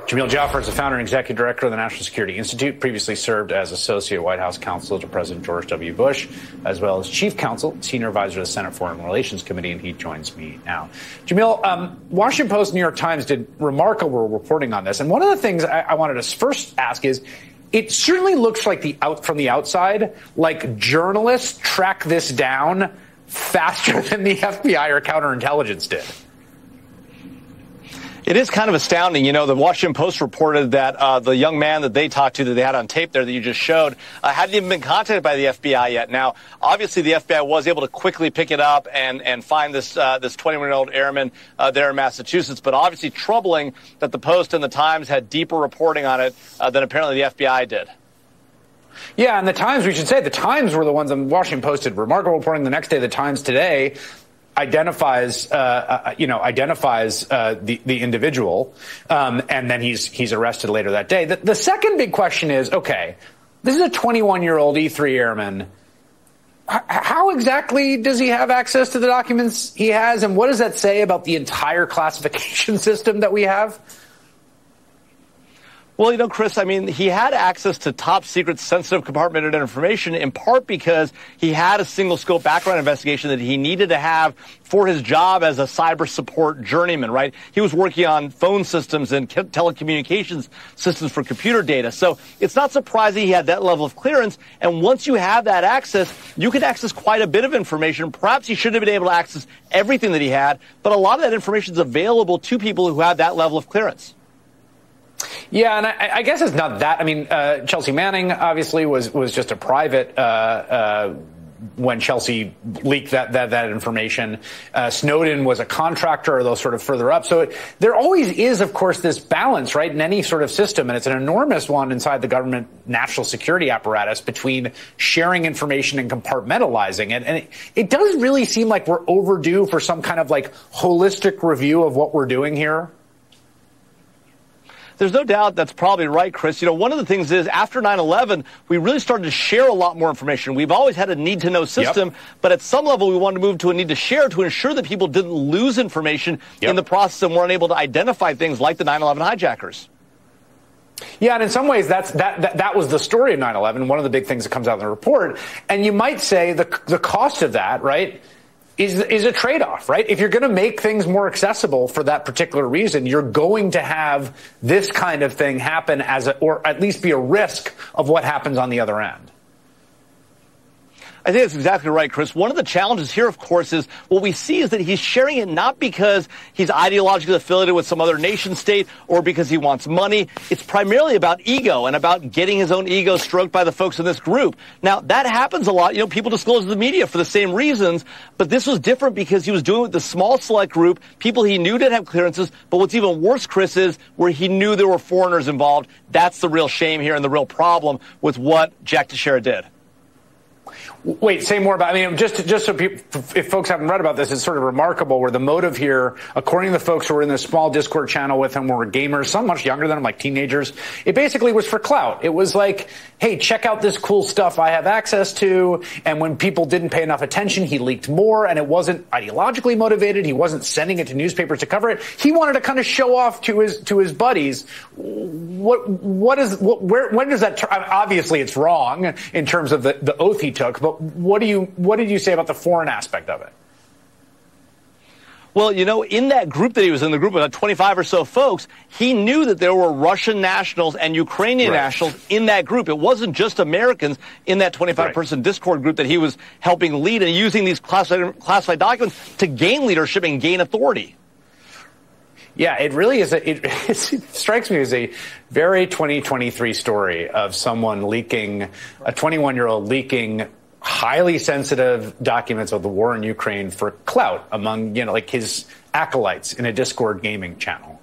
Jamil Jaffer is the founder and executive director of the National Security Institute, previously served as associate White House counsel to President George W. Bush, as well as chief counsel, senior advisor to the Senate Foreign Relations Committee, and he joins me now. Jamil, Washington Post, New York Times did remarkable reporting on this, and one of the things I wanted to first ask is, it certainly looks like from the outside, like journalists track this down faster than the FBI or counterintelligence did. It is kind of astounding. You know, the Washington Post reported that the young man that they talked to, that they had on tape there that you just showed, hadn't even been contacted by the FBI yet. Now, obviously, the FBI was able to quickly pick it up and find this 21-year-old airman there in Massachusetts. But obviously troubling that the Post and the Times had deeper reporting on it than apparently the FBI did. Yeah, and the Times, we should say, the Times were the ones the Washington Post did remarkable reporting. The next day, the Times today identifies the individual, and then he's arrested later that day. The second big question is, okay, this is a 21-year-old E-3 airman. How exactly does he have access to the documents he has, and what does that say about the entire classification system that we have? Well, you know, Chris, I mean, he had access to top secret sensitive compartmented information in part because he had a single scope background investigation that he needed to have for his job as a cyber support journeyman, right? He was working on phone systems and telecommunications systems for computer data. So it's not surprising he had that level of clearance. And once you have that access, you can access quite a bit of information. Perhaps he shouldn't have been able to access everything that he had, but a lot of that information is available to people who have that level of clearance. Yeah, and I guess it's not that. I mean, Chelsea Manning obviously was just a private when Chelsea leaked that information. Snowden was a contractor, although sort of further up. So there always is, of course, this balance, right, in any sort of system, and it's an enormous one inside the government national security apparatus between sharing information and compartmentalizing it. And it does really seem like we're overdue for some kind of like holistic review of what we're doing here. There's no doubt that's probably right, Chris. You know, one of the things is after 9/11, we really started to share a lot more information. We've always had a need-to-know system, but at some level we wanted to move to a need-to-share to ensure that people didn't lose information in the process and weren't able to identify things like the 9/11 hijackers. Yeah, and in some ways that was the story of 9/11, one of the big things that comes out in the report. And you might say the cost of that, right, is a trade-off, right? If you're going to make things more accessible for that particular reason, you're going to have this kind of thing happen or at least be a risk of what happens on the other end. I think that's exactly right, Chris. One of the challenges here, of course, is what we see is that he's sharing it not because he's ideologically affiliated with some other nation state or because he wants money. It's primarily about ego and about getting his own ego stroked by the folks in this group. Now, that happens a lot. You know, people disclose to the media for the same reasons, but this was different because he was doing it with the small select group, people he knew didn't have clearances. But what's even worse, Chris, is where he knew there were foreigners involved. That's the real shame here and the real problem with what Jack Teixeira did. Wait, say more about, I mean, just so people, if folks haven't read about this, it's sort of remarkable where the motive here, according to the folks who were in this small Discord channel with him, were gamers, some much younger than him, like teenagers. It basically was for clout. It was like, hey, check out this cool stuff I have access to. And when people didn't pay enough attention, he leaked more, and it wasn't ideologically motivated. He wasn't sending it to newspapers to cover it. He wanted to kind of show off to his buddies. When does that obviously it's wrong in terms of the oath he took, but what did you say about the foreign aspect of it? Well, you know, in that group that he was in, the group of 25 or so folks, he knew that there were Russian nationals and Ukrainian nationals in that group. It wasn't just Americans in that 25-person Discord group that he was helping lead and using these classified documents to gain leadership and gain authority. Yeah, it really is. It strikes me as a very 2023 story of someone leaking, a 21-year-old leaking highly sensitive documents of the war in Ukraine for clout among, like his acolytes in a Discord gaming channel.